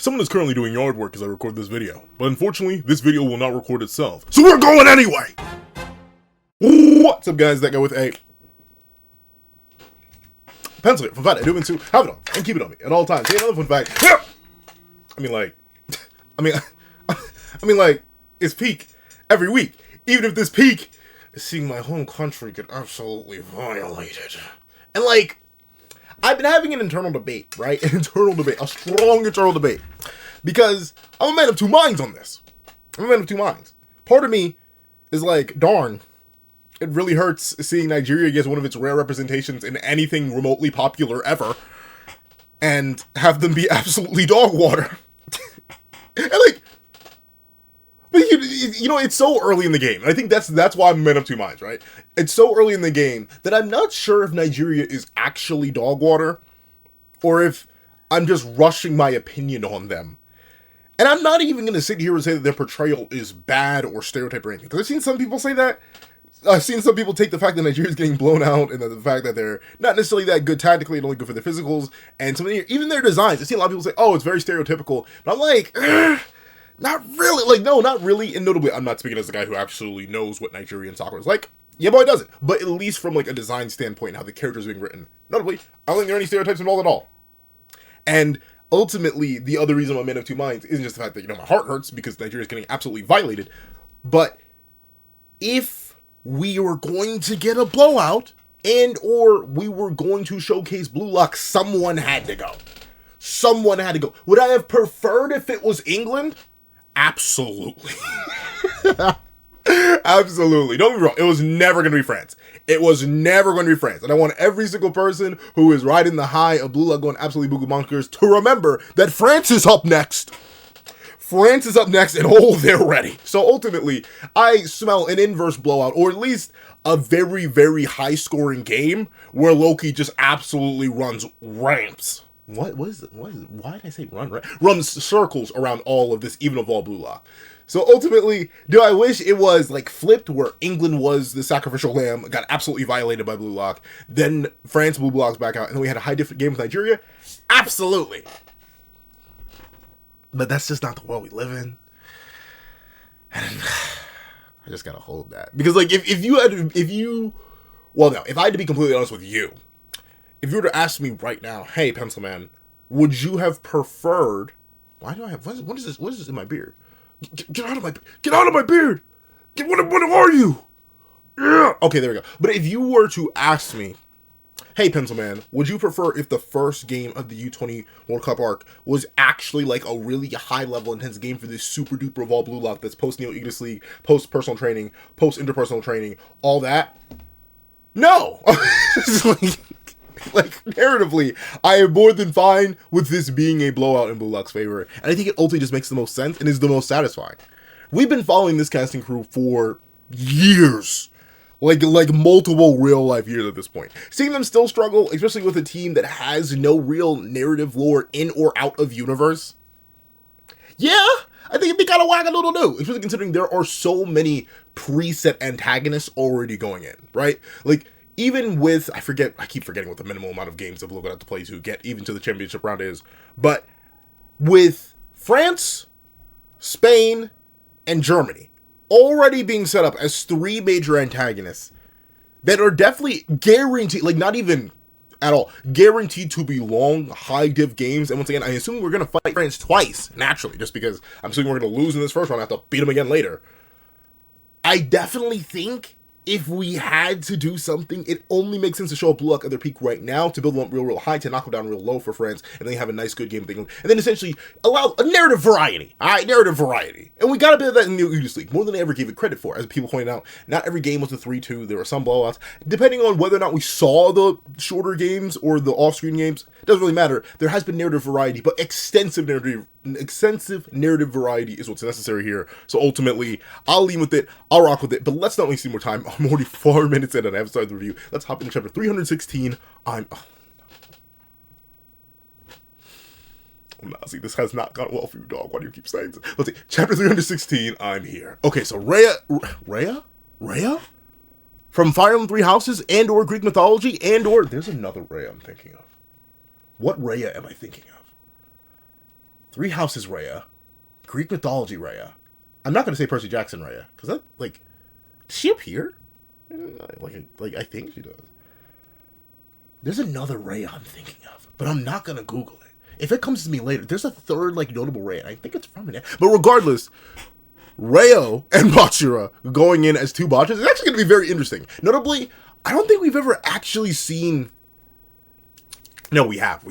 Someone is currently doing yard work as I record this video, but unfortunately, this video will not record itself. So we're going anyway! What's up, guys? That guy with a pencil here, fun fact, I do to have it on and keep it on me at all times. Hey, another fun fact. I mean, like, it's peak every week. Even if this peak is seeing my home country get absolutely violated. And, like, I've been having an internal debate, right? A strong internal debate. Because I'm a man of two minds on this. Part of me is like, darn, it really hurts seeing Nigeria get one of its rare representations in anything remotely popular ever, and have them be absolutely dog water. And like, but you know, it's so early in the game. And I think that's why I'm a man of two minds, right? It's so early in the game that I'm not sure if Nigeria is actually dog water, or if I'm just rushing my opinion on them. And I'm not even going to sit here and say that their portrayal is bad or stereotype or anything. Because I've seen some people say that. I've seen some people take the fact that Nigeria's getting blown out and the fact that they're not necessarily that good tactically and only good for their physicals. And some of even their designs. I've seen a lot of people say, oh, it's very stereotypical. But I'm like, not really. Like, no, not really. And notably, I'm not speaking as a guy who absolutely knows what Nigerian soccer is like. Yeah, boy, it doesn't. But at least from like a design standpoint, how the characters are being written. Notably, I don't think there are any stereotypes involved at all. And ultimately, the other reason I'm a man of two minds isn't just the fact that, you know, my heart hurts because Nigeria's getting absolutely violated. But if we were going to get a blowout and or we were going to showcase Blue Lock, someone had to go. Someone had to go. Would I have preferred if it was England? Absolutely. Absolutely. Don't get me wrong. It was never going to be France. And I want every single person who is riding the high of Blue Lock going absolutely boo bonkers to remember that France is up next. And oh, they're ready. So ultimately, I smell an inverse blowout, or at least a very, very high-scoring game where Loki just absolutely runs ramps. Why did I say run? Runs circles around all of this, even of all Blue Lock. So ultimately, do I wish it was like flipped where England was the sacrificial lamb, got absolutely violated by Blue Lock, then France blew Blue Locks back out, and then we had a high different game with Nigeria? Absolutely. But that's just not the world we live in. And I just gotta hold that. Because like, if I had to be completely honest with you, if you were to ask me right now, hey, Pencil Man, would you have preferred, what is this in my beard? Get out of my beard! What are you? Yeah. Okay, there we go. But if you were to ask me, hey, Pencil Man, would you prefer if the first game of the U20 World Cup arc was actually like a really high-level, intense game for this super-duper evolved Blue Lock that's post-Neo-Aegis League, post-personal training, post-interpersonal training, all that? No! Like, narratively, I am more than fine with this being a blowout in Blue Lock's favor. And I think it ultimately just makes the most sense and is the most satisfying. We've been following this casting crew for years. Like multiple real-life years at this point. Seeing them still struggle, especially with a team that has no real narrative lore in or out of universe. Yeah, I think it'd be kind of whack-a-doodle-doo. Especially considering there are so many preset antagonists already going in, right? Like, even with, I keep forgetting what the minimal amount of games that we're going to have to play to get even to the championship round is. But with France, Spain, and Germany already being set up as three major antagonists that are definitely guaranteed, like not even at all, guaranteed to be long, high-div games. And once again, I assume we're going to fight France twice, naturally, just because I'm assuming we're going to lose in this first round. I have to beat them again later. I definitely think if we had to do something, it only makes sense to show up Blue Lock at their peak right now, to build them up real high, to knock them down real low for France, and then have a nice, good game with England, and then essentially allow a narrative variety. Alright, narrative variety. And we got a bit of that in the Aegis League, more than I ever gave it credit for. As people pointed out, not every game was a 3-2, there were some blowouts. Depending on whether or not we saw the shorter games or the off-screen games, doesn't really matter. There has been narrative variety, but extensive narrative variety is what's necessary here. So ultimately, I'll lean with it, I'll rock with it, but let's not waste any more time. I'm already 4 minutes in and I haven't started the review. Let's hop into chapter 316. See, this has not gone well for you, dog. Why do you keep saying this? Let's see. Chapter 316, I'm here. Okay, so Rhea? From Fire Emblem Three Houses and or Greek mythology and or... There's another Rhea I'm thinking of. What Rhea am I thinking of? Three Houses Raya, Greek Mythology Raya. I'm not gonna say Percy Jackson Raya because that like, does she appear? Like I think she does. There's another Raya I'm thinking of, but I'm not gonna Google it. If it comes to me later, there's a third like notable Raya. I think it's from it. But regardless, Rayo and Bachira going in as two botchers is actually going to be very interesting. Notably, I don't think we've ever actually seen... No, we have.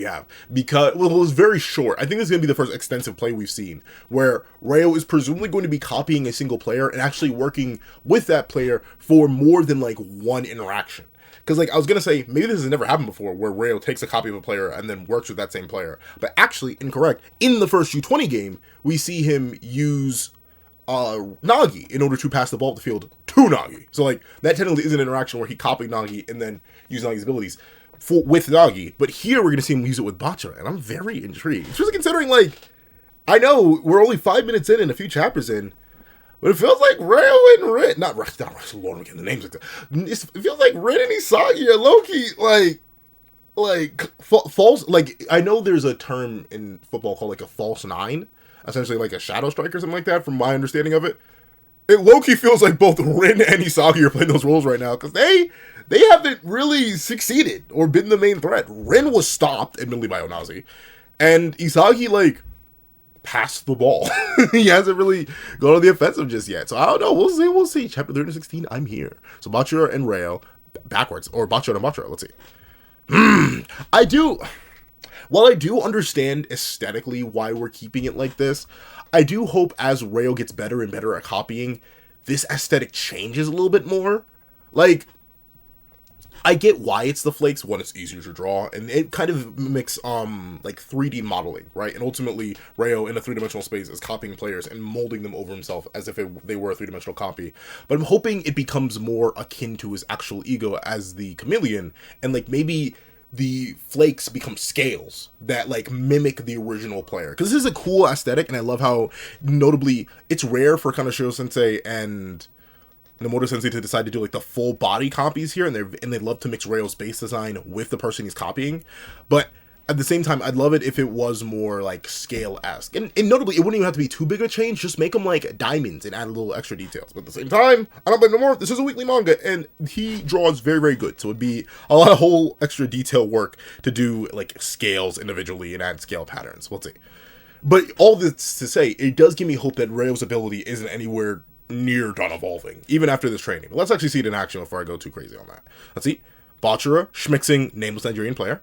Because, well, it was very short. I think this is going to be the first extensive play we've seen, where Rayo is presumably going to be copying a single player and actually working with that player for more than, like, one interaction. Because, like, I was going to say, maybe this has never happened before, where Rayo takes a copy of a player and then works with that same player. But actually, incorrect. In the first U20 game, we see him use... Nagi in order to pass the ball up the field to Nagi. So like that technically is an interaction where he copied Nagi and then used Nagi's abilities with Nagi. But here we're gonna see him use it with Bachira, and I'm very intrigued. Especially considering like I know we're only 5 minutes in and a few chapters in, but it feels like Rayo and Rin, not Lord, I'm getting the names like that. It feels like Rin and Isagi are low-key like false. Like I know there's a term in football called like a false nine. Essentially like a shadow strike or something like that, from my understanding of it. It low-key feels like both Rin and Isagi are playing those roles right now, because they haven't really succeeded or been the main threat. Rin was stopped, admittedly, by Onazi, and Isagi, like, passed the ball. He hasn't really gone on the offensive just yet, so I don't know, we'll see. Chapter 316, I'm here. So Bachira and Rayo, backwards, or Bachira and Bachira, let's see. While I do understand aesthetically why we're keeping it like this, I do hope as Rayo gets better and better at copying, this aesthetic changes a little bit more. Like, I get why it's the flakes. One, it's easier to draw, and it kind of mimics, like 3D modeling, right? And ultimately, Rayo in a three-dimensional space is copying players and molding them over himself as if they were a three-dimensional copy. But I'm hoping it becomes more akin to his actual ego as the Chameleon, and like maybe the flakes become scales that like mimic the original player, because this is a cool aesthetic, and I love how notably it's rare for Kaneshiro Sensei and Nomoto Sensei to decide to do like the full body copies here, and they love to mix Rayo's base design with the person he's copying. But at the same time, I'd love it if it was more like scale-esque. And notably, it wouldn't even have to be too big a change. Just make them like diamonds and add a little extra details. But at the same time, I don't blame no more. This is a weekly manga, and he draws very, very good. So it'd be a lot of whole extra detail work to do like scales individually and add scale patterns. We'll see. But all this to say, it does give me hope that Rayo's ability isn't anywhere near done evolving, even after this training. But let's actually see it in action before I go too crazy on that. Let's see. Bachira, schmixing, nameless Nigerian player.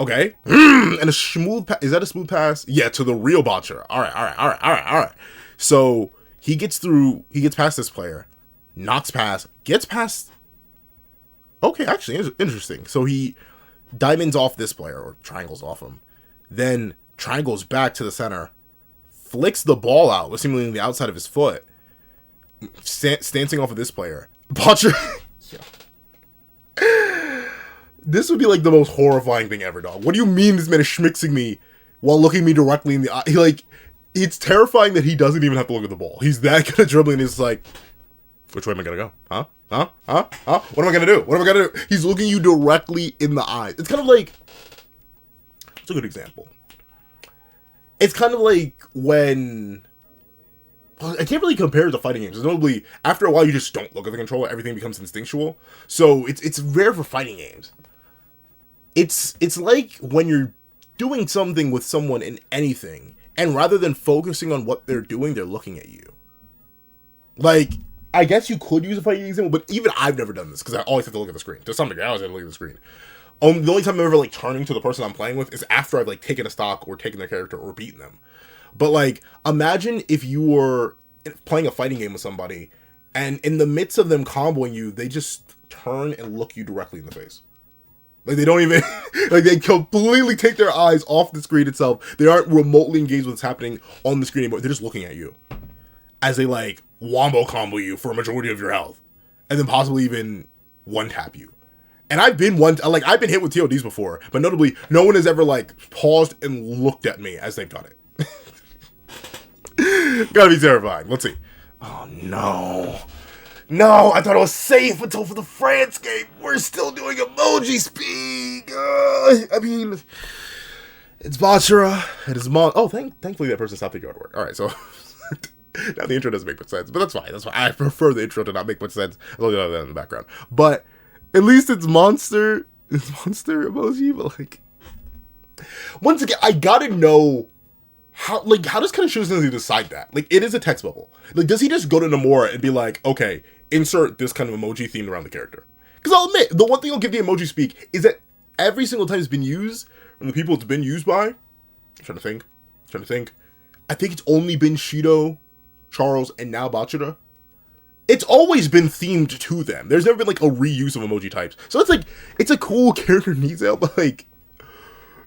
Okay. And a smooth is that a smooth pass? Yeah, to the real Bachira. All right. So he gets past this player, knocks past, gets past. Okay, actually, interesting. So he diamonds off this player, or triangles off him, then triangles back to the center, flicks the ball out with seemingly the outside of his foot, stancing off of this player. Bachira. Yeah. This would be like the most horrifying thing ever, dog. What do you mean this man is schmixing me while looking me directly in the eye? Like, it's terrifying that he doesn't even have to look at the ball. He's that good at dribbling, and he's like, which way am I gonna go? Huh? What am I gonna do? He's looking you directly in the eye. It's kind of like, it's a good example. It's kind of like when, well, I can't really compare it to fighting games. Notably, after a while, you just don't look at the controller. Everything becomes instinctual. So it's rare for fighting games. It's like when you're doing something with someone in anything, and rather than focusing on what they're doing, they're looking at you. Like, I guess you could use a fighting example, but even I've never done this, because I always have to look at the screen. To some degree, I always have to look at the screen. The only time I'm ever, like, turning to the person I'm playing with is after I've, like, taken a stock, or taken their character, or beaten them. But, like, imagine if you were playing a fighting game with somebody, and in the midst of them comboing you, they just turn and look you directly in the face. Like, they don't even, like, they completely take their eyes off the screen itself. They aren't remotely engaged with what's happening on the screen anymore. They're just looking at you as they, like, wombo combo you for a majority of your health. And then possibly even one-tap you. And I've been hit with TODs before, but notably, no one has ever, like, paused and looked at me as they've done it. Gotta be terrifying. Let's see. Oh, no. No, I thought it was safe until for the France game. We're still doing emoji speak. I mean, It's Bachira. It is Oh, thankfully that person stopped the yard work. All right, so now the intro doesn't make much sense, but that's fine. That's why I prefer the intro to not make much sense. I'll look at that in the background. But at least it's monster. It's monster emoji, but like, once again, I gotta know how does Kanashiro decide that? Like, it is a text bubble. Like, does he just go to Nomura and be like, okay, insert this kind of emoji theme around the character? Because I'll admit, the one thing I'll give the emoji speak is that every single time it's been used, from the people it's been used by, I'm trying to think. I think it's only been Shido, Charles, and now Bachira. It's always been themed to them. There's never been like a reuse of emoji types. So it's like, it's a cool character detail, but like,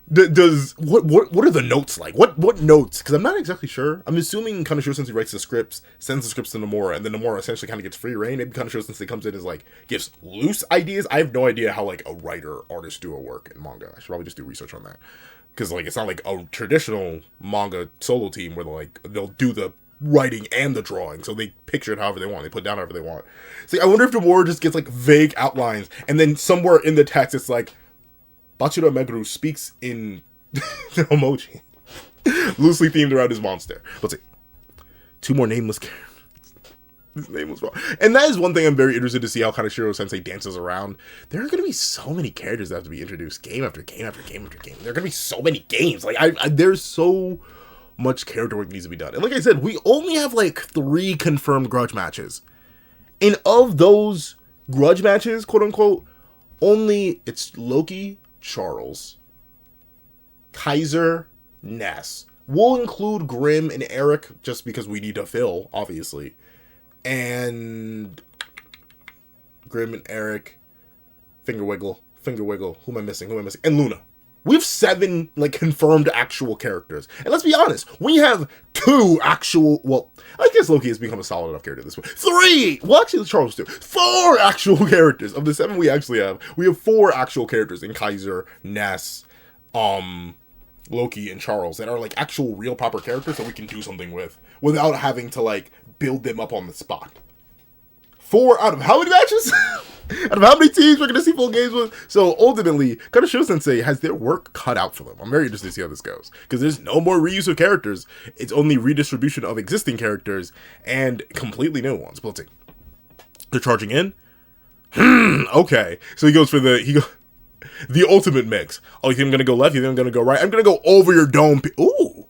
what are the notes like? What notes? Because I'm not exactly sure. I'm assuming Kanashiro Sensei writes the scripts, sends the scripts to Nomura, and then Nomura essentially kind of gets free reign. Maybe Kanashiro Sensei comes in as like gives loose ideas. I have no idea how like a writer artist duo work in manga. I should probably just do research on that, because like it's not like a traditional manga solo team where they'll do the writing and the drawing, so they picture it however they want, they put it down however they want. See, I wonder if Nomura just gets like vague outlines, and then somewhere in the text it's like, Bachira Meguru speaks in emoji. Loosely themed around his monster. Let's see. 2 more nameless characters. His name was wrong. And that is one thing I'm very interested to see how Kanashiro Sensei dances around. There are going to be so many characters that have to be introduced. Game after game after game after game. There are going to be so many games. Like, there's so much character work needs to be done. And like I said, we only have like 3 confirmed grudge matches. And of those grudge matches, quote unquote, only it's Loki, Charles, Kaiser, Ness. We'll include Grimm and Eric just because we need to fill, obviously. And Grimm and Eric, Finger Wiggle. Who am I missing? And Luna. We have 7 like confirmed actual characters. And let's be honest, we have 2 actual, well, I guess Loki has become a solid enough character this way. 3! Well, actually, Charles too. 4 actual characters. Of the 7 we actually have, we have 4 actual characters in Kaiser, Ness, Loki, and Charles that are like actual real proper characters that we can do something with without having to like build them up on the spot. 4 out of how many matches? Out of how many teams we're going to see full games with? So ultimately, Kanashiro Sensei has their work cut out for them. I'm very interested to see how this goes, because there's no more reuse of characters. It's only redistribution of existing characters and completely new ones. But let's see. They're charging in. Okay. So he goes for the ultimate mix. Oh, you think I'm going to go left? You think I'm going to go right? I'm going to go over your dome. Ooh.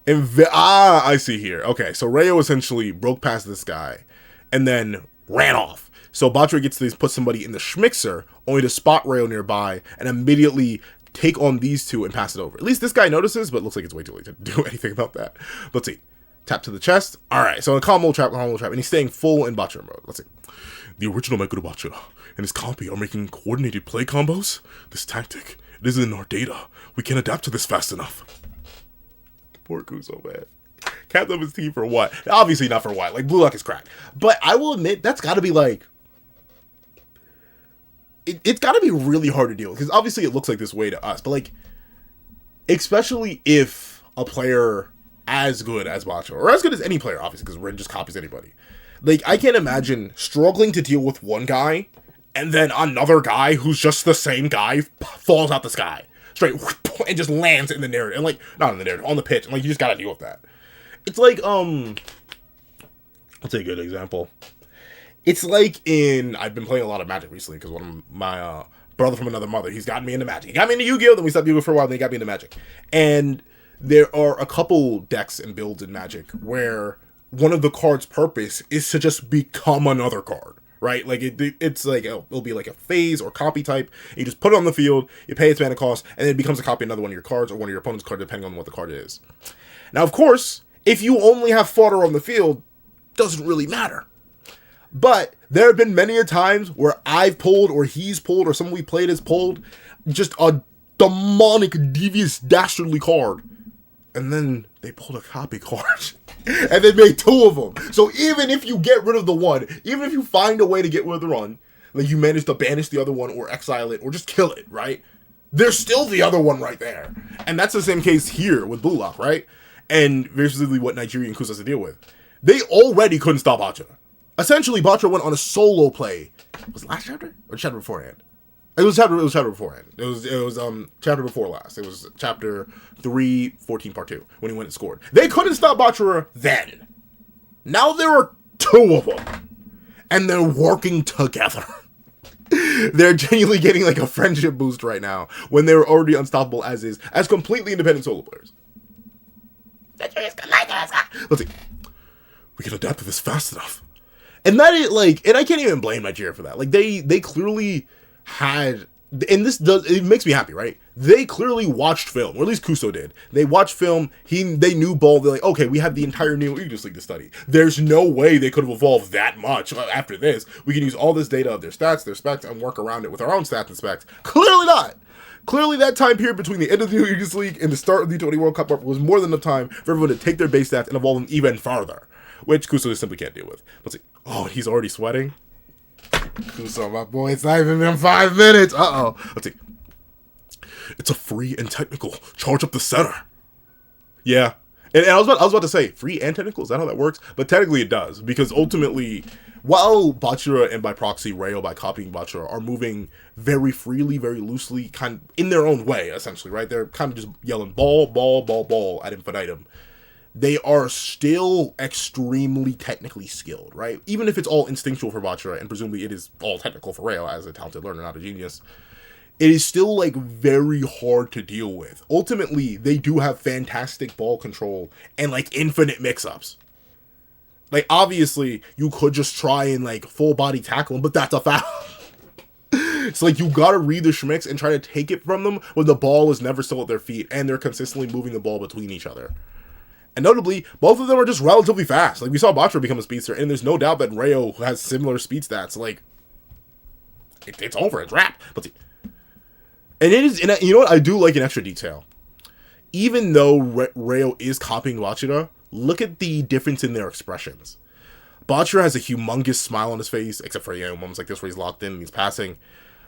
I see here. Okay, so Rayo essentially broke past this guy and then ran off. So Bachira gets to put somebody in the schmixer, only to spot Rayo nearby, and immediately take on these 2 and pass it over. At least this guy notices, but it looks like it's way too late to do anything about that. Let's see. Tap to the chest. Alright, so a combo trap, and he's staying full in Bachira mode. Let's see. The original Meguro Bachira and his copy are making coordinated play combos? This tactic, it isn't in our data. We can't adapt to this fast enough. Poor Kuso, man. Capped up his team for what? Obviously not for what. Like, Blue Lock is cracked. But I will admit, that's gotta be like, it's got to be really hard to deal with, because obviously it looks like this way to us, but like, especially if a player as good as Bachira, or as good as any player, obviously, because Rin just copies anybody, like, I can't imagine struggling to deal with one guy, and then another guy who's just the same guy falls out the sky, straight, and just lands in the narrative, and like, not in the narrative, on the pitch, and like, you just gotta deal with that. It's like, I'll take a good example. It's like I've been playing a lot of Magic recently, because one of my brother from another mother, he's gotten me into Magic. He got me into Yu-Gi-Oh!, then we stopped Yu-Gi-Oh! For a while, then he got me into Magic. And there are a couple decks and builds in Magic where one of the card's purpose is to just become another card, right? Like, it's like, it'll be like a phase or copy type. You just put it on the field, you pay its mana cost, and then it becomes a copy of another one of your cards or one of your opponent's cards, depending on what the card is. Now, of course, if you only have fodder on the field, it doesn't really matter. But there have been many a times where I've pulled, or he's pulled, or someone we played has pulled just a demonic, devious, dastardly card. And then they pulled a copy card. And they made 2 of them. So even if you get rid of the one, even if you find a way to get rid of the one, like you manage to banish the other one, or exile it, or just kill it, right? There's still the other one right there. And that's the same case here with Blue Lock, right? And basically what Nigerian Kus has to deal with. They already couldn't stop Bachira. Essentially, Bachira went on a solo play. Was it last chapter? Or the chapter beforehand? It was chapter beforehand. It was chapter before last. It was chapter 314 part 2 when he went and scored. They couldn't stop Bachira then. Now there are two of them, and they're working together. They're genuinely getting like a friendship boost right now when they're already unstoppable as completely independent solo players. Let's see. We can adapt to this fast enough. And that is like, and I can't even blame Nigeria for that. Like they clearly had, and it makes me happy, right? They clearly watched film, or at least Kuso did. They watched film. They knew ball. They're like, okay, we have the entire Neo Aegis League to study. There's no way they could have evolved that much after this. We can use all this data of their stats, their specs, and work around it with our own stats and specs. Clearly not. Clearly, that time period between the end of the Neo Aegis League and the start of the D20 World Cup was more than enough time for everyone to take their base stats and evolve them even farther, which Kuso just simply can't deal with. Let's see. Oh, he's already sweating. Kuso, my boy, it's not even been 5 minutes. Uh-oh. Let's see. It's a free and technical. Charge up the center. Yeah. And I was about to say, free and technical? Is that how that works? But technically it does. Because ultimately, while Bachira and by proxy, Rayo by copying Bachira are moving very freely, very loosely, kind of in their own way, essentially, right? They're kind of just yelling ball, ball, ball, ball ad infinitum. They are still extremely technically skilled, right? Even if it's all instinctual for Bachira, and presumably it is all technical for Rayo as a talented learner, not a genius, it is still, like, very hard to deal with. Ultimately, they do have fantastic ball control and, like, infinite mix-ups. Like, obviously, you could just try and, like, full-body tackle them, but that's a foul. So, like, you gotta read the schmicks and try to take it from them when the ball is never still at their feet, and they're consistently moving the ball between each other. And notably, both of them are just relatively fast. Like, we saw Bachira become a speedster, and there's no doubt that Rayo has similar speed stats. Like, it's over. It's wrapped. Let's see. And it is, and you know what? I do like an extra detail. Even though Rayo is copying Bachira, look at the difference in their expressions. Bachira has a humongous smile on his face, except for, moments like this where he's locked in and he's passing.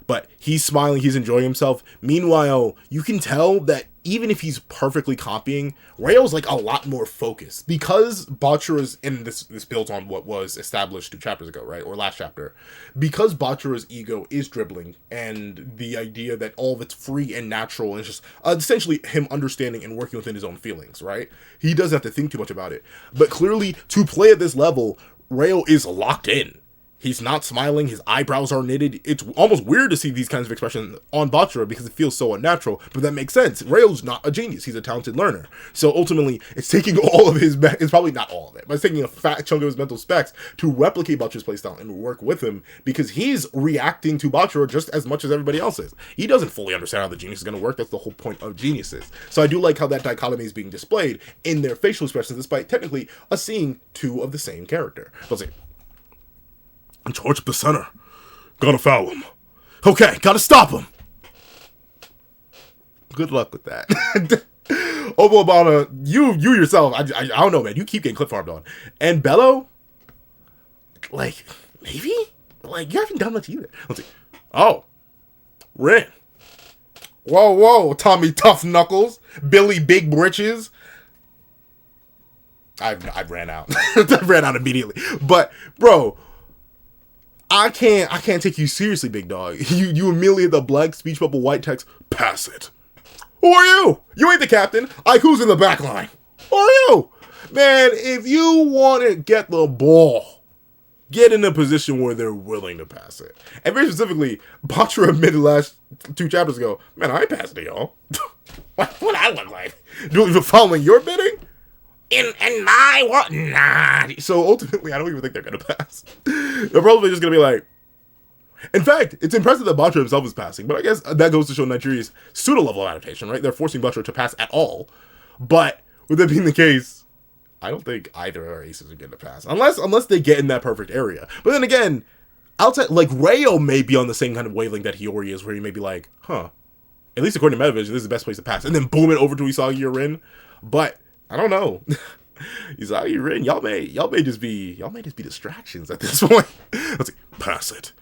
But he's smiling, he's enjoying himself. Meanwhile, you can tell that even if he's perfectly copying, Rayo's like a lot more focused. Because Bachira's, and this builds on what was established 2 chapters ago, right? Or last chapter. Because Bachira's ego is dribbling, and the idea that all of it's free and natural, and it's just essentially him understanding and working within his own feelings, right? He doesn't have to think too much about it. But clearly, to play at this level, Rayo is locked in. He's not smiling, his eyebrows are knitted. It's almost weird to see these kinds of expressions on Bachira because it feels so unnatural, but that makes sense. Rayo's not a genius, he's a talented learner. So ultimately, it's taking all of his, it's probably not all of it, but it's taking a fat chunk of his mental specs to replicate Bachira's playstyle and work with him because he's reacting to Bachira just as much as everybody else is. He doesn't fully understand how the genius is going to work, that's the whole point of geniuses. So I do like how that dichotomy is being displayed in their facial expressions despite technically us seeing 2 of the same character. Let's see. And charge up the center. Gotta foul him. Okay, gotta stop him. Good luck with that. Obama, you yourself, I don't know, man. You keep getting clip farmed on. And Bello, like, maybe? Like, you haven't done much either. Let's see. Oh. Rin. Whoa, Tommy Tough Knuckles. Billy Big Britches. I ran out. I ran out immediately. But, bro, I can't take you seriously, big dog. You immediately hit the black speech bubble white text, pass it. Who are you? You ain't the captain. Who's in the back line? Who are you? Man, if you want to get the ball, get in a position where they're willing to pass it. And very specifically, Bachira admitted last 2 chapters ago, man, I ain't passing to y'all. What I look like? Following your bidding? In my what? Nah. So ultimately, I don't even think they're gonna pass. They're probably just gonna be like. In fact, it's impressive that Bachira himself is passing, but I guess that goes to show Nigeria's pseudo level of adaptation, right? They're forcing Bachira to pass at all. But with that being the case, I don't think either of our aces are gonna pass unless they get in that perfect area. But then again, outside, like Rayo may be on the same kind of wavelength that Hiyori is, where he may be like, huh, at least according to Metavision, this is the best place to pass, and then boom it over to Isagi or Rin. But I don't know. Isagi, Rin, y'all may just be distractions at this point. Let's see. Pass it.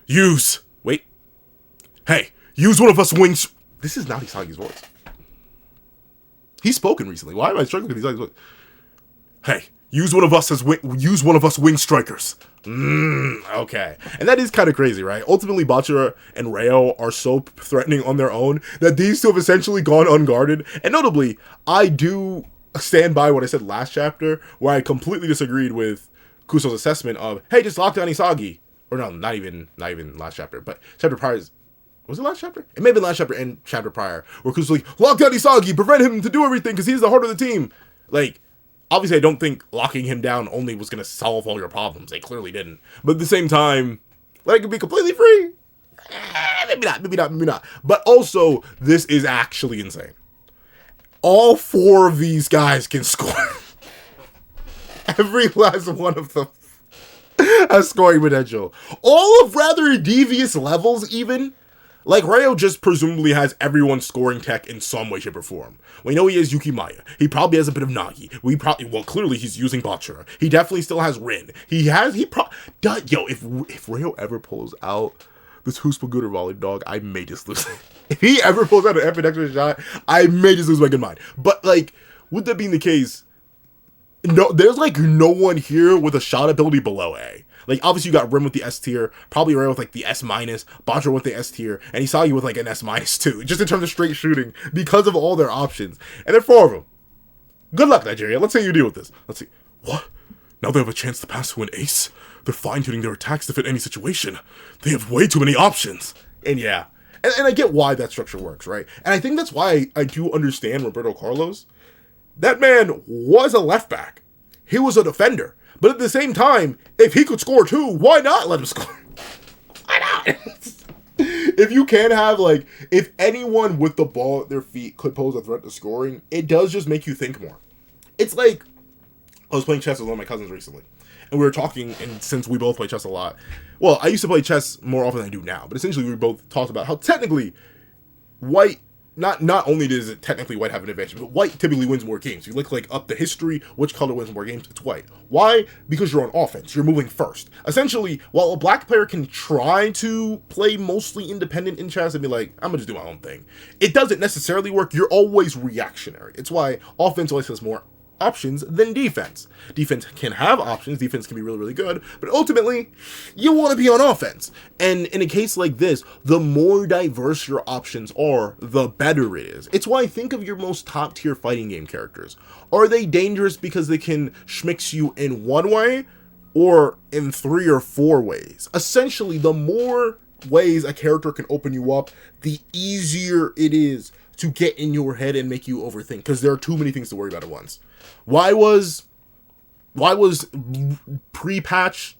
Use. Wait. Hey, use one of us wings. This is not Isagi's voice. He's spoken recently. Why am I struggling with Isagi's voice? Hey, use one of us wing strikers. Okay. And that is kind of crazy, right? Ultimately, Bachira and Reo are so threatening on their own that these two have essentially gone unguarded. And notably, I do stand by what I said last chapter, where I completely disagreed with Kuso's assessment of, hey, just lock down Isagi. Or no, not even last chapter, but chapter prior. Was it last chapter? It may have been last chapter and chapter prior, where Kuso's like, lock down Isagi, prevent him to do everything because he's the heart of the team. Like, obviously, I don't think locking him down only was going to solve all your problems. They clearly didn't. But at the same time, let it be completely free. Maybe not. But also, this is actually insane. All 4 of these guys can score. Every last one of them has scoring potential. All of rather devious levels, even. Like, Reo just presumably has everyone scoring tech in some way, shape, or form. We know he has Yukimaya. He probably has a bit of Nagi. Clearly he's using Bachira. He definitely still has Rin. If Reo ever pulls out this Huspagutter volley, dog, I may just lose it. If he ever pulls out an epic extra shot, I may just lose my good mind. But, like, with that being the case, no, there's, like, no one here with a shot ability below A. Like, obviously, you got Rim with the S tier, probably Reo with, like, the S-, Bachira with the S tier, and Isagi with, like, an S- too, just in terms of straight shooting, because of all their options. And there are 4 of them. Good luck, Nigeria. Let's say you deal with this. Let's see. What? Now they have a chance to pass to an ace? They're fine-tuning their attacks to fit any situation. They have way too many options. And yeah. And I get why that structure works, right? And I think that's why I do understand Roberto Carlos. That man was a left back. He was a defender. But at the same time, if he could score too, why not let him score? Why not? If you can have, like, if anyone with the ball at their feet could pose a threat to scoring, it does just make you think more. It's like, I was playing chess with one of my cousins recently, and we were talking, and since we both play chess a lot, well, I used to play chess more often than I do now, but essentially we both talked about how technically white, not only does it technically white have an advantage, but white typically wins more games. If you look, like, up the history, which color wins more games, it's white. Why? Because you're on offense. You're moving first. Essentially, while a black player can try to play mostly independent in chess and be like, I'm gonna just do my own thing, it doesn't necessarily work. You're always reactionary. It's why offense always has more options than defense. Defense can have options, defense can be really, really good, but ultimately, you want to be on offense. And in a case like this, the more diverse your options are, the better it is. It's why I think of your most top tier fighting game characters. Are they dangerous because they can schmix you in one way, or in 3 or 4 ways? Essentially, the more ways a character can open you up, the easier it is to get in your head and make you overthink, because there are too many things to worry about at once. Why was pre-patch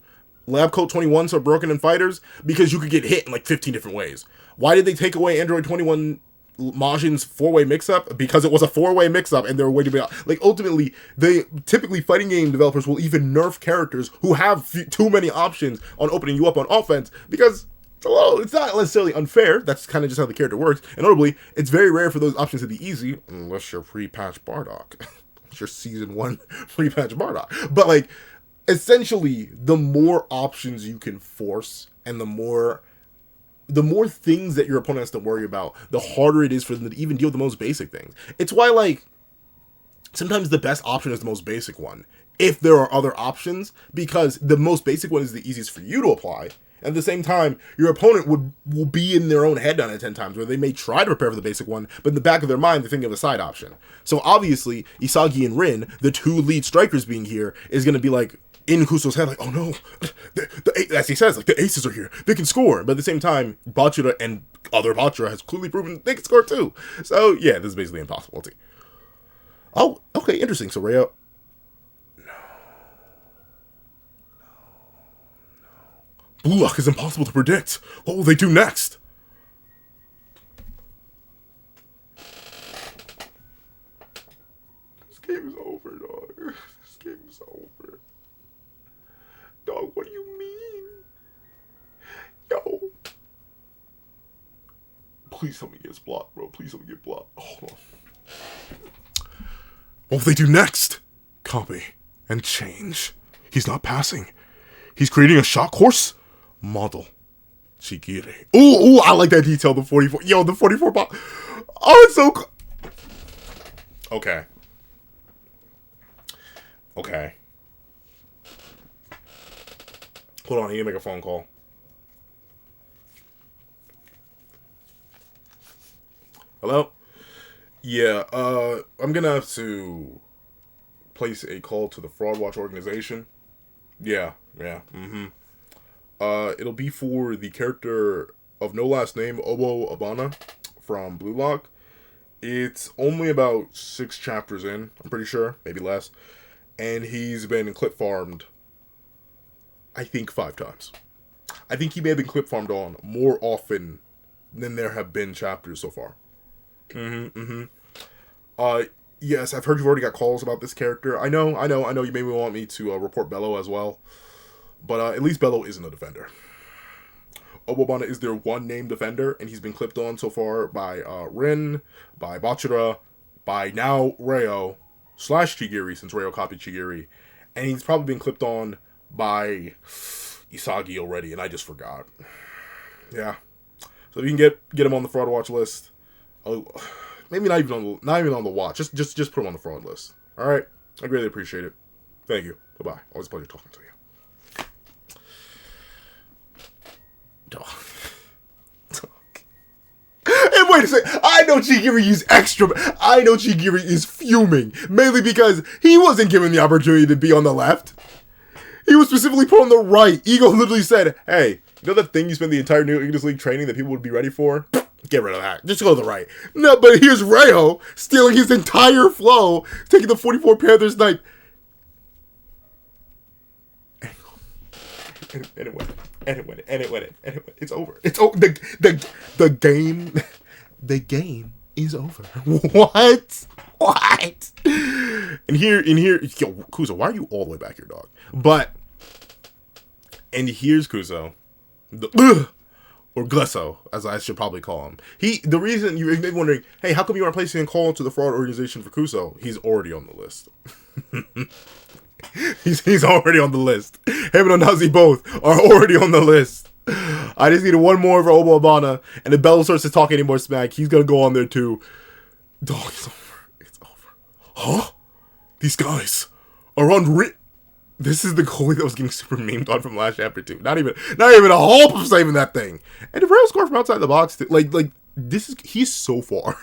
Lab Coat 21 so broken in fighters? Because you could get hit in like 15 different ways. Why did they take away Android 21 Majin's 4-way mix-up? Because it was a 4-way mix-up and they were way to be out. Like, ultimately, typically fighting game developers will even nerf characters who have too many options on opening you up on offense, because, well, it's not necessarily unfair. That's kind of just how the character works. And notably, it's very rare for those options to be easy, unless you're pre-patch Bardock. Your season 1 pre-patch Bardock. But, like, essentially, the more options you can force and the more things that your opponent has to worry about, the harder it is for them to even deal with the most basic things. It's why, like, sometimes the best option is the most basic one, if there are other options, because the most basic one is the easiest for you to apply. At the same time, your opponent will be in their own head 9 out of 10 times, where they may try to prepare for the basic one, but in the back of their mind, they're thinking of a side option. So obviously, Isagi and Rin, the 2 lead strikers being here, is going to be like, in Kuso's head, like, oh no, as he says, like, the aces are here, they can score. But at the same time, Bachira and other Bachira has clearly proven they can score too. So yeah, this is basically impossible. Oh, okay, interesting. So Reo, Blue Lock is impossible to predict. What will they do next? This game is over, dog. This game is over. Dog, what do you mean? Yo. Please tell me he gets blocked, bro. Please tell me he gets blocked. Hold on. What will they do next? Copy and change. He's not passing. He's creating a shot course model. Chigire. Ooh, I like that detail. The 44. Yo, the 44 pop. Oh, it's so cool. Okay. Hold on, I need to make a phone call. Hello? Yeah, I'm gonna have to place a call to the Fraud Watch organization. Yeah, it'll be for the character of no last name, Obo Abana, from Blue Lock. It's only about 6 chapters in, I'm pretty sure, maybe less. And he's been clip farmed, I think, 5 times. I think he may have been clip farmed on more often than there have been chapters so far. Yes, I've heard you've already got calls about this character. I know, you maybe want me to report Bello as well. But at least Bello isn't a defender. Obobana is their one named defender, and he's been clipped on so far by Rin, by Bachira, by now Reo, / Chigiri, since Reo copied Chigiri. And he's probably been clipped on by Isagi already, and I just forgot. Yeah. So if you can get him on the fraud watch list. Maybe not even on the watch. Just put him on the fraud list. Alright? I greatly appreciate it. Thank you. Bye-bye. Always a pleasure talking to you. Dog. And wait a second, I know Chigiri is extra. I know Chigiri is fuming, mainly because he wasn't given the opportunity to be on the left. He was specifically put on the right. Ego literally said, hey, you know that thing you spent the entire New English League training that people would be ready for? Get rid of that. Just go to the right. No, but here's Reo stealing his entire flow, taking the 44 Panthers knife. And it went. It's over. It's over. The game is over. What? And here, yo, Kuzo, why are you all the way back here, dog? And here's Kuzo, or Glesso, as I should probably call him. The reason you may be wondering, hey, how come you aren't placing a call to the fraud organization for Kuzo? He's already on the list. He's already on the list. Him and Onazi both are already on the list. I just needed one more for Obo Abana, and if Bello starts to talk any more smack, he's gonna go on there too. Dog, it's over. It's over. Huh? These guys are unreal. This is the goalie that was getting super memed on from last chapter too. Not even a hope of saving that thing. And if Rail scored from outside the box, too, like he's so far.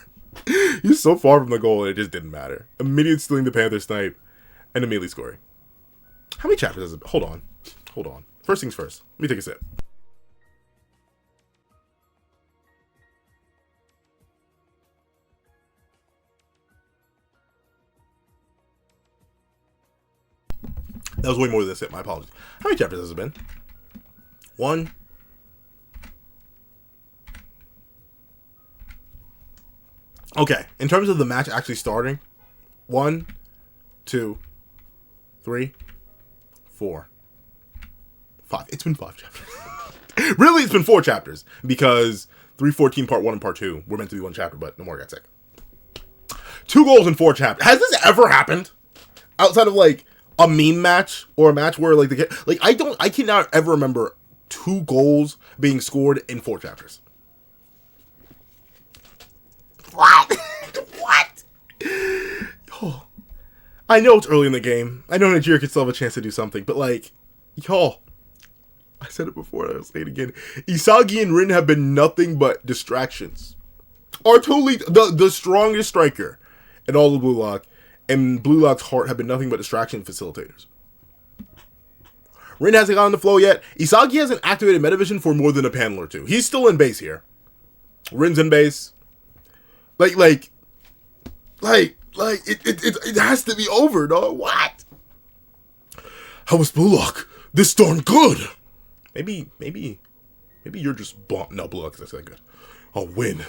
He's so far from the goal, it just didn't matter. Immediate stealing the Panther snipe, and immediately scoring. How many chapters has it been? Hold on. First things first. Let me take a sip. That was way more than a sip. My apologies. How many chapters has it been? 1. Okay. In terms of the match actually starting, 1, 2, 3, 4, 5. It's been 5 chapters. Really, it's been 4 chapters because 314 part 1 and part 2 were meant to be 1 chapter, but no more got sick. 2 goals in 4 chapters. Has this ever happened? Outside of like a meme match or a match where like I cannot ever remember 2 goals being scored in 4 chapters. What? What? Yo. I know it's early in the game. I know Nigeria could still have a chance to do something, but like, y'all, I said it before, I'll say it again. Isagi and Rin have been nothing but distractions. Are totally the strongest striker in all of Blue Lock, and Blue Lock's heart have been nothing but distraction facilitators. Rin hasn't gotten the flow yet. Isagi hasn't activated Metavision for more than a panel or 2. He's still in base here. Rin's in base. It has to be over, dog. What? How is Blue Lock this darn good? Maybe you're just no, Blue Lock is that good. I'll win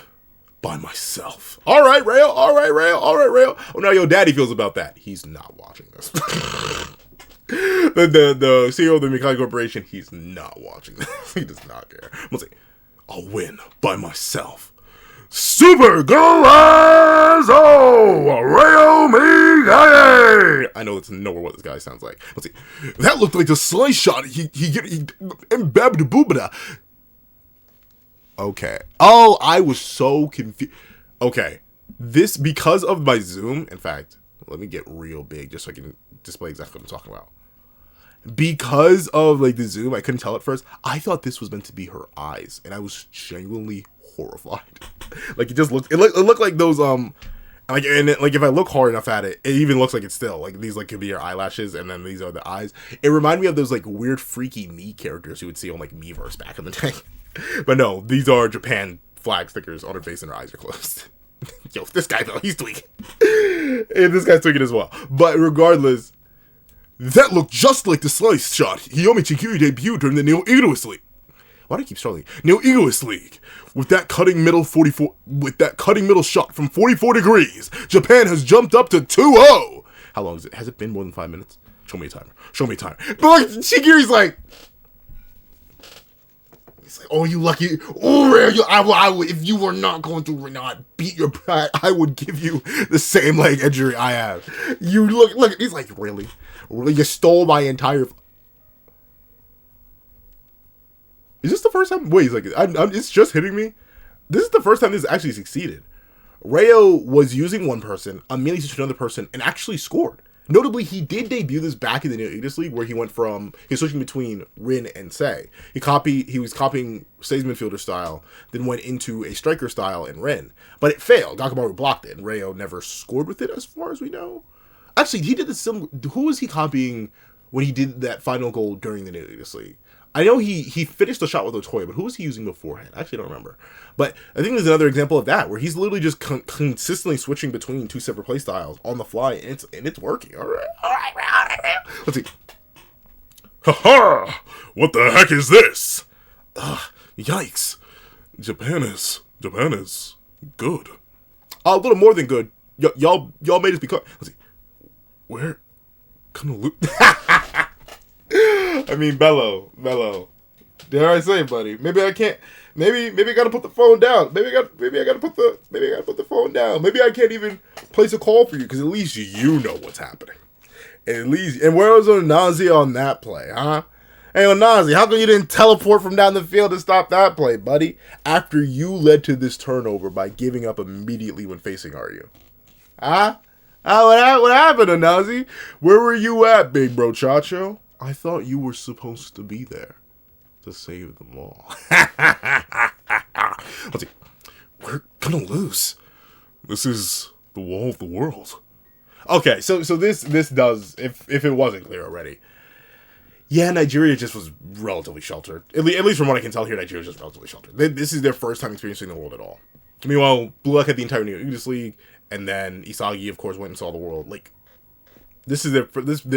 by myself. All right, Rayo. Oh, now your daddy feels about that. He's not watching this. the CEO of the Mikai Corporation, he's not watching this. He does not care. I'm gonna say, I'll win by myself. Super Golazo Rayo Migaye. I know it's nowhere what this guy sounds like. Let's see. That looked like the slice shot. He embebbed Boobada. Okay. Oh, I was so confused. Okay. This, because of my zoom, in fact, let me get real big just so I can display exactly what I'm talking about. because of like the zoom, I couldn't tell at first. I thought this was meant to be her eyes, and I was genuinely horrified. Like it looked like those like, and it, like if I look hard enough at it, it even looks like it's still like these like could be your eyelashes, and then these are the eyes. It reminded me of those like weird freaky me characters you would see on like Miiverse back in the day. But no, these are Japan flag stickers on her face, and her eyes are closed. Yo, this guy though, he's tweaking. And this guy's tweaking as well. But regardless, that looked just like the slice shot Hiyomi Chikuri debuted during the Neo Egoist League. Why do I keep struggling? Neo Egoist League. With that cutting middle shot from 44 degrees, Japan has jumped up to 2-0. How long is it? Has it been more than 5 minutes? Show me a timer. Show me a timer. But like, Chikuri's like, he's like, oh, you lucky. Oh, I would, if you were not going through right now, I'd beat your pride. I would give you the same leg injury I have. You look. He's like, really? You stole my entire. Is this the first time? Wait, he's like, it's just hitting me. This is the first time this actually succeeded. Rayo was using one person, immediately switched to another person, and actually scored. Notably, he did debut this back in the Neo Egoist League, where he was switching between Rin and Sei. He was copying Sei's midfielder style, then went into a striker style in Rin. But it failed. Gakamaru blocked it, and Rayo never scored with it, as far as we know. Actually, he did the similar. Who was he copying when he did that final goal during the Neo Egoist League? I know he finished the shot with Otoya, but who was he using beforehand? I actually don't remember. But I think there's another example of that, where he's literally just consistently switching between two separate play styles on the fly, and it's working. All right. Let's see. Ha! What the heck is this? Yikes! Japan is good. A little more than good. Y'all made us be caught. Let's see. Where? I mean, Bello. Dare I say, buddy? Maybe I can't. Maybe I gotta put the phone down. Maybe I gotta put the phone down. Maybe I can't even place a call for you, because at least you know what's happening. At least, and where was Onazi on that play, huh? Hey, Onazi, how come you didn't teleport from down the field to stop that play, buddy? After you led to this turnover by giving up immediately when facing Ryu. Huh? What happened, Onazi? Where were you at, big bro Chacho? I thought you were supposed to be there to save them all. Let's see. We're gonna lose. This is the wall of the world. Okay, so this does, if it wasn't clear already. Yeah, Nigeria just was relatively sheltered. At least from what I can tell here, Nigeria is just relatively sheltered. This is their first time experiencing the world at all. Meanwhile, Blue Lock had the entire Neo Egoist League, and then Isagi, of course, went and saw the world. Like, this is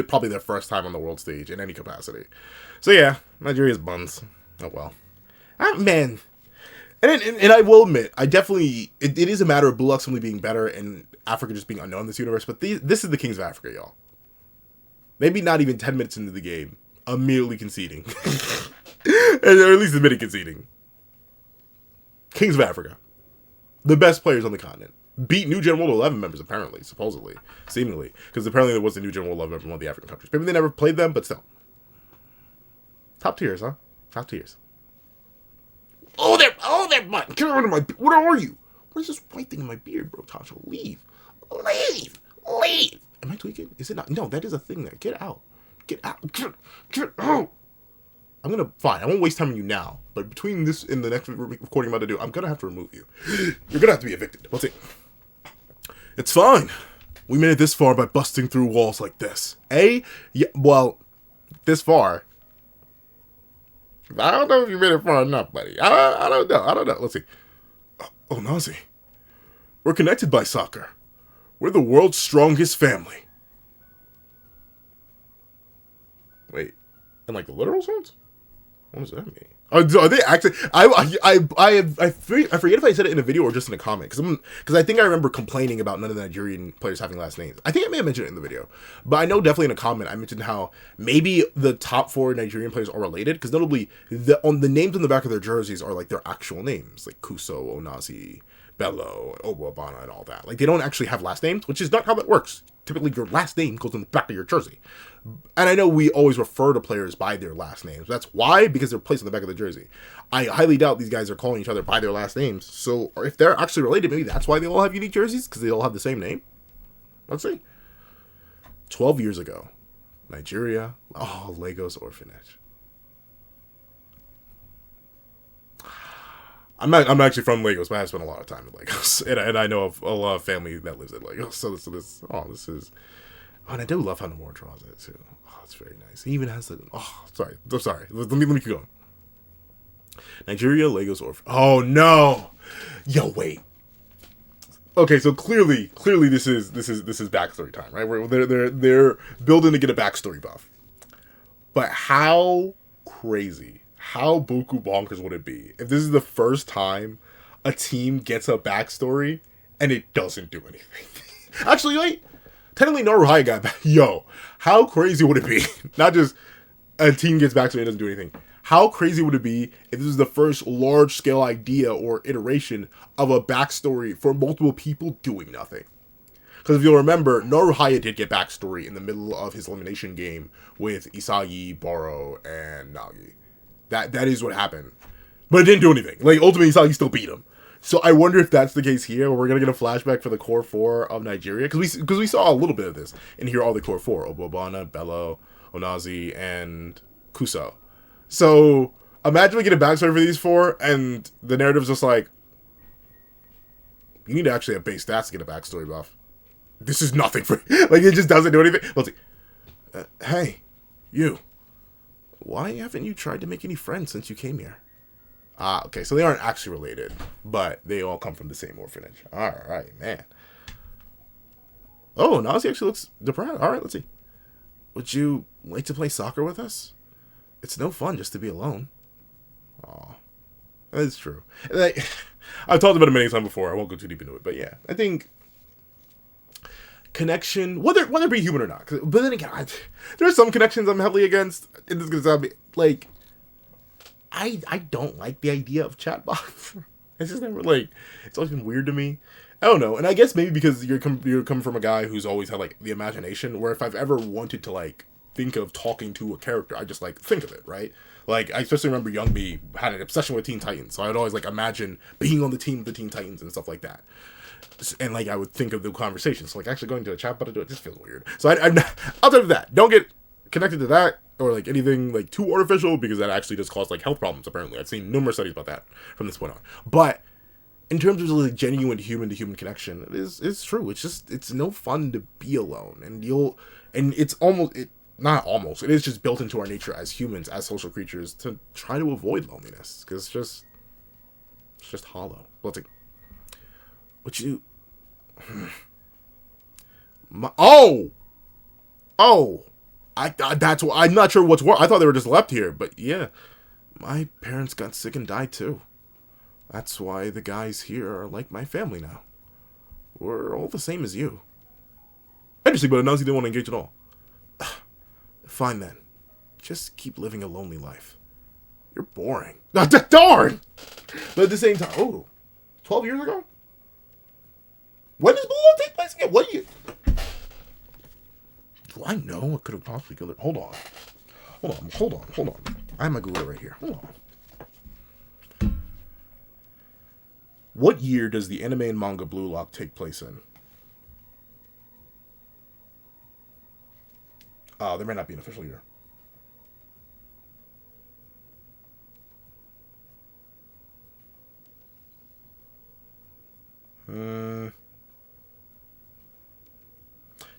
probably their first time on the world stage in any capacity. So yeah, Nigeria's buns. Oh well. Man. And I will admit, I definitely, it is a matter of Blue Lock simply being better and Africa just being unknown in this universe, but this is the Kings of Africa, y'all. Maybe not even 10 minutes into the game, immediately conceding. Or at least admitting conceding. Kings of Africa. The best players on the continent. Beat New Gen World 11 members, apparently, supposedly, seemingly. Because apparently there was a New Gen World 11 member from one of the African countries. Maybe they never played them, but still. Top tiers, huh? Top tiers. Oh, they're butt. Get rid of my... What are you? What is this white thing in my beard, bro? Tasha, leave. Leave. Am I tweaking? Is it not? No, that is a thing there. Get out. Get out. Get out. I'm gonna... Fine, I won't waste time on you now. But between this and the next recording I'm about to do, I'm gonna have to remove you. You're gonna have to be evicted. Let's see. It's fine. We made it this far by busting through walls like this. Yeah, well, this far. I don't know if you made it far enough, buddy. I don't know. Let's see. Oh, Nazi. We're connected by soccer. We're the world's strongest family. Wait. In like the literal sense? What does that mean? Are they actually? I forget if I said it in a video or just in a comment, because I think I remember complaining about none of the Nigerian players having last names. I think I may have mentioned it in the video, but I know definitely in a comment I mentioned how maybe the top 4 Nigerian players are related, because notably the names on the back of their jerseys are like their actual names, like Kuso, Onazi, Bello, Obuabana, and all that. Like, they don't actually have last names, which is not how that works. Typically, your last name goes on the back of your jersey. And I know we always refer to players by their last names. That's why, because they're placed on the back of the jersey. I highly doubt these guys are calling each other by their last names. So, if they're actually related, maybe that's why they all have unique jerseys, because they all have the same name. Let's see. 12 years ago, Nigeria. Oh, Lagos orphanage. I'm actually from Lagos, but I spent a lot of time in Lagos, and I know of a lot of family that lives in Lagos. So this is. Oh, and I do love how Nomura draws it too. Oh, it's very nice. He even has the. Oh, sorry. I'm sorry. Let me keep going. Nigeria, Lagos orphan. Oh no! Yo, wait. Okay, so clearly this is backstory time, right? Where they're building to get a backstory buff. But how crazy, how buku bonkers would it be if this is the first time a team gets a backstory and it doesn't do anything? Actually, wait. Technically, Naruhaya got back. Yo, how crazy would it be? Not just a team gets backstory and doesn't do anything. How crazy would it be if this is the first large-scale idea or iteration of a backstory for multiple people doing nothing? Because if you'll remember, Naruhaya did get backstory in the middle of his elimination game with Isagi, Boro, and Nagi. That is what happened. But it didn't do anything. Like, ultimately, Isagi still beat him. So I wonder if that's the case here, where we're going to get a flashback for the core four of Nigeria. Because we saw a little bit of this. And here are all the core four. Obobana, Bello, Onazi, and Kuso. So imagine we get a backstory for these four, and the narrative's just like, you need to actually have base stats to get a backstory buff. This is nothing for you. Like, it just doesn't do anything. Let's see. Hey, you. Why haven't you tried to make any friends since you came here? Okay, so they aren't actually related, but they all come from the same orphanage. All right, man. Oh, Nazi actually looks depressed. All right, let's see. Would you like to play soccer with us? It's no fun just to be alone. Aw. That's true. I've talked about it many times before. I won't go too deep into it, but yeah. I think connection, whether it be human or not. But then again, there are some connections I'm heavily against. And this is going to sound like, I don't like the idea of chatbots. It's just never, like, it's always been weird to me. I don't know. And I guess maybe because you're coming from a guy who's always had, like, the imagination, where if I've ever wanted to, like, think of talking to a character, I just, like, think of it, right? Like, I especially remember young me had an obsession with Teen Titans, so I'd always, like, imagine being on the team of the Teen Titans and stuff like that. And, like, I would think of the conversations. So, like, actually going to a chat bot to do it just feels weird. So I'll tell you that. Don't get connected to that or, like, anything, like, too artificial, because that actually does cause, like, health problems, apparently. I've seen numerous studies about that from this point on. But in terms of, like, genuine human-to-human connection, it's true. It's just, it's no fun to be alone. And it's almost... Not almost. It is just built into our nature as humans, as social creatures, to try to avoid loneliness. Because it's just hollow. Let's see. Would you... That's why... I'm not sure what's what. I thought they were just left here. But yeah. My parents got sick and died too. That's why the guys here are like my family now. We're all the same as you. Interesting, but Anazi didn't want to engage at all. Fine then. Just keep living a lonely life. You're boring. Darn! But at the same time, 12 years ago? When does Bulldog take place again? What do you... Do I know what could have possibly killed it? Hold on. I have my Google right here. Hold on. What year does the anime and manga Blue Lock take place in? There may not be an official year. Hmm.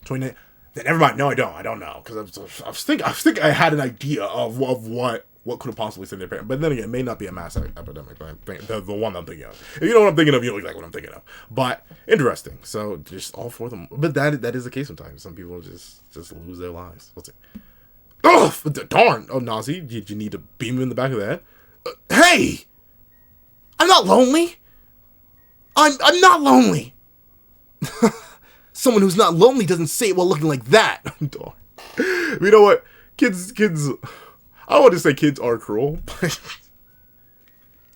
29. Never mind. No, I don't. I don't know, because I think I had an idea of what could have possibly sent their parents. But then again, it may not be a mass epidemic. The one I'm thinking of. If you know what I'm thinking of, you know exactly what I'm thinking of. But interesting. So just all four of them. But that is the case sometimes. Some people just lose their lives. What's it? Oh, darn! Oh, Nazi, did you need to beam him in the back of the head? Hey, I'm not lonely. I'm not lonely. Someone who's not lonely doesn't say it while looking like that. Darn. You know what? Kids. I don't want to say kids are cruel, but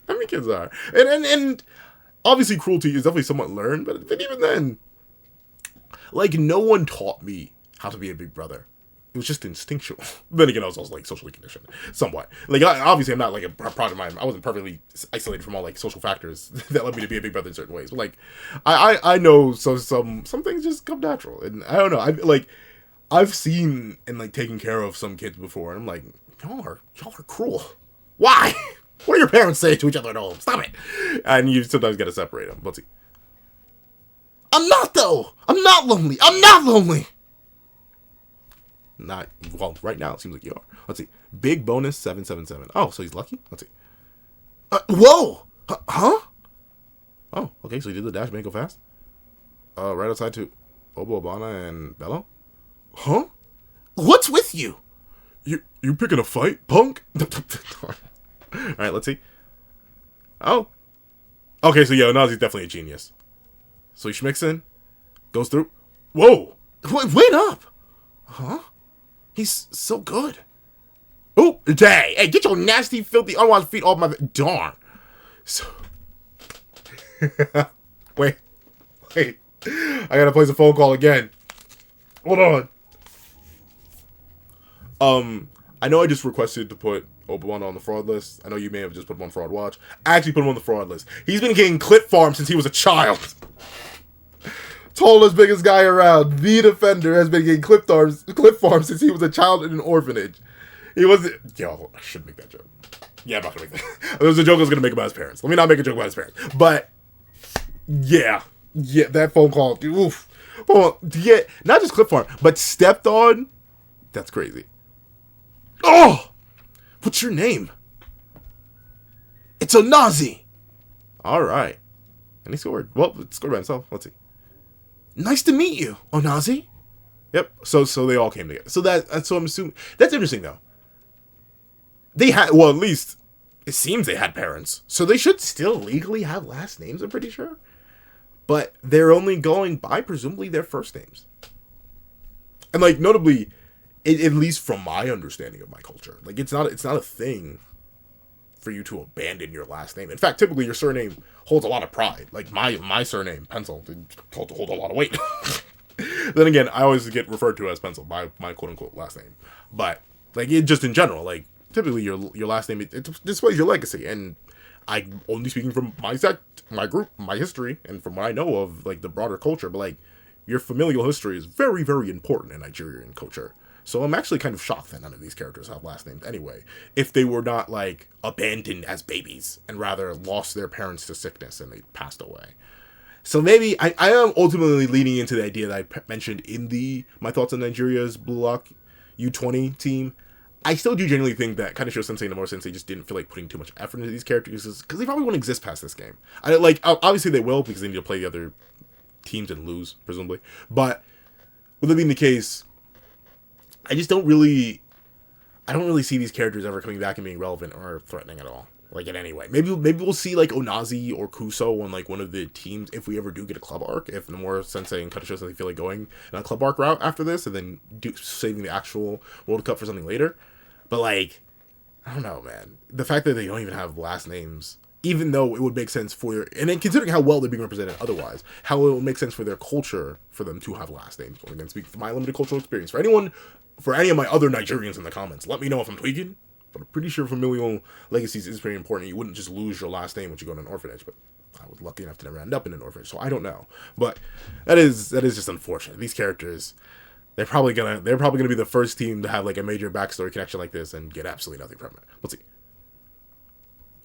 I mean kids are, and obviously cruelty is definitely somewhat learned, but even then, like, no one taught me how to be a big brother. It was just instinctual. Then again, I was also, like, socially conditioned, somewhat. Like, obviously, I'm not, like, a project of mine. I wasn't perfectly isolated from all, like, social factors that led me to be a big brother in certain ways. But, like, I know some things just come natural. And I don't know. I've seen and like taken care of some kids before, and I'm like, y'all are cruel. Why? What do your parents say to each other at home? Stop it. And you sometimes gotta separate them. Let's see. I'm not though. I'm not lonely. I'm not lonely. Not well. Right now it seems like you are. Let's see. Big bonus 777. Oh, so he's lucky. Let's see. Whoa. Huh? Oh, okay. So he did the dash, make go fast. Right outside to Obo, Obana, and Bello. Huh? What's with you? You picking a fight, punk? Alright, let's see. Oh. Okay, so yeah, Nazi's definitely a genius. So he schmicks in, goes through. Whoa! Wait up! Huh? He's so good. Oh, dang! Hey, get your nasty, filthy, unwashed feet off my... Darn. So... Wait. I gotta place a phone call again. Hold on. I know I just requested to put Obi-Wan on the fraud list. I know you may have just put him on fraud watch. I actually put him on the fraud list. He's been getting clip farmed since he was a child. Tallest, biggest guy around. The Defender has been getting clip farmed since he was a child in an orphanage. He was... Yo, I should make that joke. Yeah, I'm not gonna make that. There was a joke I was gonna make about his parents. Let me not make a joke about his parents. But, yeah. Yeah, that phone call. Oof. Well, yeah, not just clip farm, but stepped on. That's crazy. Oh! What's your name? It's Onazi. Alright. And he scored. Well, scored by himself. Let's see. Nice to meet you, Onazi. Yep. So they all came together. So I'm assuming that's interesting though. They had, well, at least it seems they had parents. So they should still legally have last names, I'm pretty sure. But they're only going by presumably their first names. And like notably, at least from my understanding of my culture, like it's not a thing for you to abandon your last name. In fact, typically your surname holds a lot of pride. Like my surname, Pencil, hold a lot of weight. Then again, I always get referred to as Pencil, my quote unquote last name. But like just in general, like typically your last name it displays your legacy. And I'm only speaking from my sect, my group, my history, and from what I know of like the broader culture. But like your familial history is very, very important in Nigerian culture. So I'm actually kind of shocked that none of these characters have last names anyway. If they were not, like, abandoned as babies and rather lost their parents to sickness and they passed away. So maybe I am ultimately leaning into the idea that I mentioned in my thoughts on Nigeria's Blue Lock U20 team. I still do genuinely think that Kaneshiro Sensei and Nomura Sensei just didn't feel like putting too much effort into these characters because they probably won't exist past this game. Obviously they will because they need to play the other teams and lose, presumably. But with that being the case, I don't really see these characters ever coming back and being relevant or threatening at all. Like in any way. Maybe we'll see like Onazi or Kuso on like one of the teams if we ever do get a club arc. If Nomura Sensei and Kaneshiro Sensei feel like going on a club arc route after this and then saving the actual World Cup for something later. But like, I don't know, man. The fact that they don't even have last names, even though it would make sense and then considering how well they're being represented otherwise, how it would make sense for their culture for them to have last names. Only again, speaking from my limited cultural experience. For any of my other Nigerians in the comments, let me know if I'm tweaking. But I'm pretty sure familial legacies is very important. You wouldn't just lose your last name once you go to an orphanage. But I was lucky enough to never end up in an orphanage, so I don't know. But that is just unfortunate. These characters, they're probably gonna be the first team to have like a major backstory connection like this and get absolutely nothing from it. Let's see.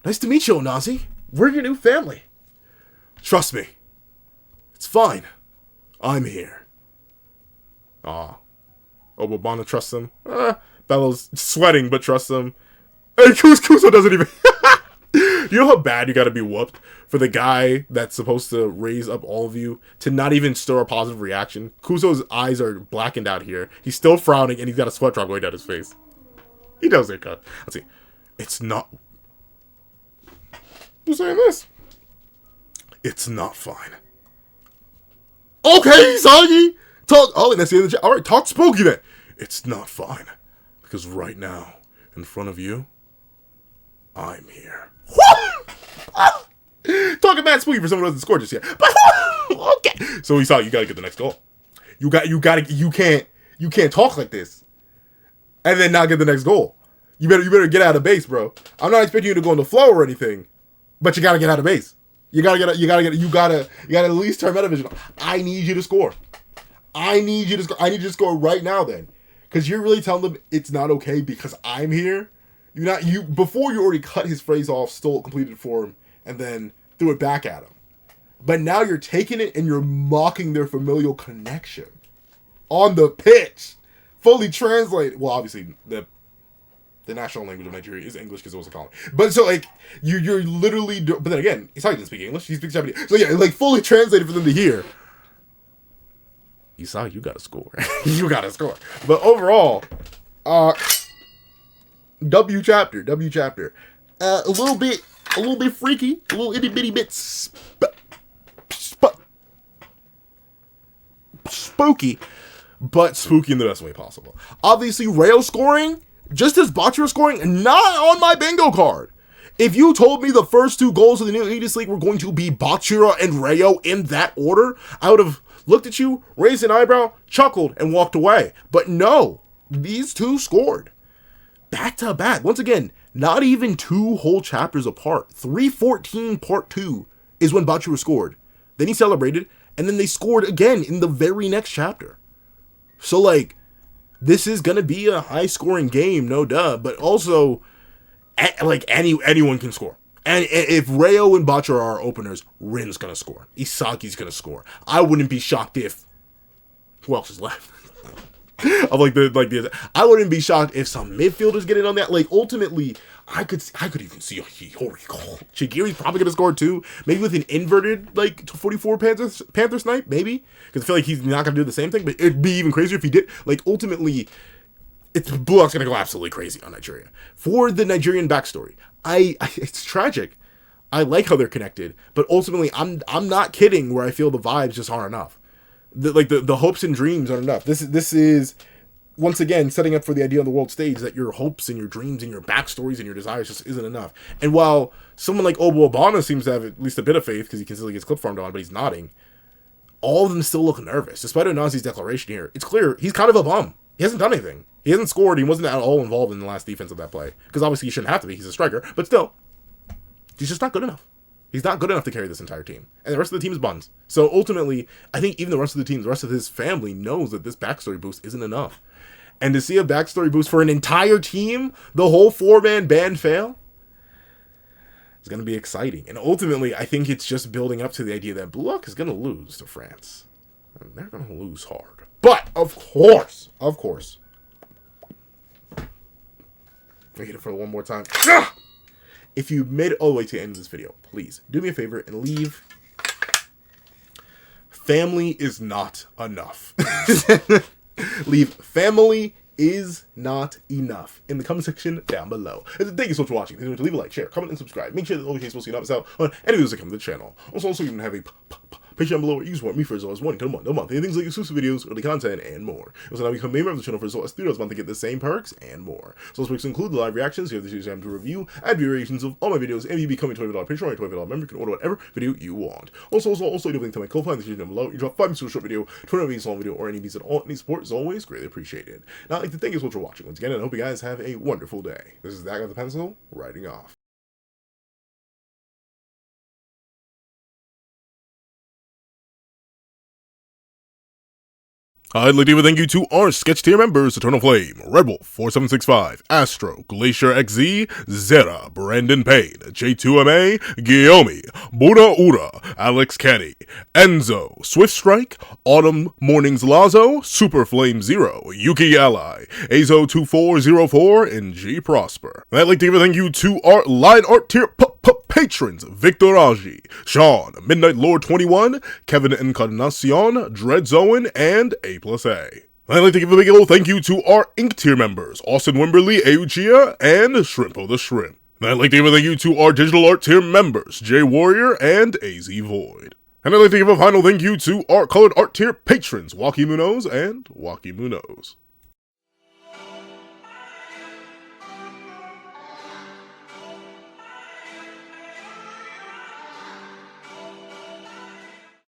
Nice to meet you, Onazi. We're your new family. Trust me. It's fine. I'm here. Aw. Obobana trusts him. Bello's sweating, but trusts him. Hey, Kuso doesn't even... You know how bad you gotta be whooped for the guy that's supposed to raise up all of you to not even stir a positive reaction? Kuso's eyes are blackened out here. He's still frowning, and he's got a sweat drop going down his face. He does it, cut. Let's see. It's not... Who's saying this? It's not fine. Okay, Sagi! Talk... Oh, and that's the end of the chat. Alright, talk spooky then. It's not fine. Because right now, in front of you, I'm here. Talking mad spooky for someone who doesn't score just yet. But okay. So we saw you gotta get the next goal. You can't talk like this. And then not get the next goal. You better get out of base, bro. I'm not expecting you to go on the flow or anything. But you gotta get out of base. You gotta at least turn meta vision on. I need you to score. I need you to score. I need you to score right now then. Because you're really telling them it's not okay because I'm here. You're not, you, before you already cut his phrase off, stole it, completed for him, and then threw it back at him. But now you're taking it and you're mocking their familial connection. On the pitch. Fully translated. Well, obviously, the national language of Nigeria is English because it was a colony. But so, like, you're literally... But then again, Isai doesn't speak English. He speaks Japanese. So yeah, like, fully translated for them to hear. Isai, you gotta score. You gotta score. But overall, W chapter. A little bit freaky. A little itty bitty bit spooky. But spooky in the best way possible. Obviously, Rayo scoring, just as Bachira scoring, not on my bingo card. If you told me the first 2 goals of the new Elite League were going to be Bachira and Rayo in that order, I would have looked at you, raised an eyebrow, chuckled, and walked away. But no, these 2 scored. Back to back. Once again, not even 2 whole chapters apart. 3:14 part 2 is when Bachira scored. Then he celebrated, and then they scored again in the very next chapter. So, like, this is going to be a high-scoring game, no duh. But also, like, anyone can score. And if Rayo and Bachira are openers, Rin's going to score. Isagi's going to score. I wouldn't be shocked if... Who else is left? I wouldn't be shocked if some midfielders get in on that. Like, ultimately, I could even see a Shigiri's probably gonna score too. Maybe with an inverted, like, 44 Panther snipe, maybe. Because I feel like he's not gonna do the same thing, but it'd be even crazier if he did. Like, ultimately, Blue Lock's gonna go absolutely crazy on Nigeria. For the Nigerian backstory, it's tragic. I like how they're connected, but ultimately, I'm not kidding where I feel the vibes just aren't enough. The hopes and dreams aren't enough. This is once again setting up for the idea on the world stage that your hopes and your dreams and your backstories and your desires just isn't enough. And while someone like Obo Obana seems to have at least a bit of faith because he consistently gets clip farmed on, but he's nodding, all of them still look nervous. Despite Onazi's declaration here, it's clear he's kind of a bum. He hasn't done anything. He hasn't scored. He wasn't at all involved in the last defense of that play. Because obviously he shouldn't have to be. He's a striker. But still, he's just not good enough. He's not good enough to carry this entire team. And the rest of the team is buns. So ultimately, I think even the rest of the team, the rest of his family knows that this backstory boost isn't enough. And to see a backstory boost for an entire team, the whole 4-man band fail, is going to be exciting. And ultimately, I think it's just building up to the idea that Blue Lock is going to lose to France. And they're going to lose hard. But, of course, I hit it for one more time. If you made it all the way to the end of this video, please do me a favor and leave. Family is not enough. Leave family is not enough in the comment section down below. And thank you so much for watching. Please remember to leave a like, share, comment, and subscribe. Make sure that always so you don't miss out on any videos that come to the channel. Also you can have a Patreon below where you support me for as low as $1 a month. And things like exclusive videos, early content, and more. Also now become a member of the channel for as low as $3 a month to get the same perks and more. So those perks include the live reactions, you have the series time to review, and variations of all my videos, and if you become a $20 Patreon or $20 member, you can order whatever video you want. Also, you have a link to my Ko-Fi in the description down below. You drop 5 minutes to a short video, 20 minutes long video, or any views at all. Any support is always greatly appreciated. Now I'd like to thank you so much for watching once again, and I hope you guys have a wonderful day. This is That Guy with the Pencil, writing off. I'd like to give a thank you to our sketch tier members: Eternal Flame, Red Wolf 4765, Astro, Glacier XZ, Zera, Brandon Payne, J2MA, Guillaume, Buddha Ura, Alex Kenny, Enzo, Swift Strike, Autumn Mornings Lazo, Super Flame Zero, Yuki Ally, Azo2404, and G Prosper. I'd like to give a thank you to our line art tier patrons: Victor Raji, Sean, Midnight Lord 21, Kevin Encarnacion, Dreads Owen, and A+A. I'd like to give a big old thank you to our Ink tier members: Austin Wimberly, Euchia, and Shrimpo the Shrimp. I'd like to give a thank you to our digital art tier members: Jay Warrior and AZ Void. And I'd like to give a final thank you to our colored art tier patrons: Waki Munoz and Waki Munoz.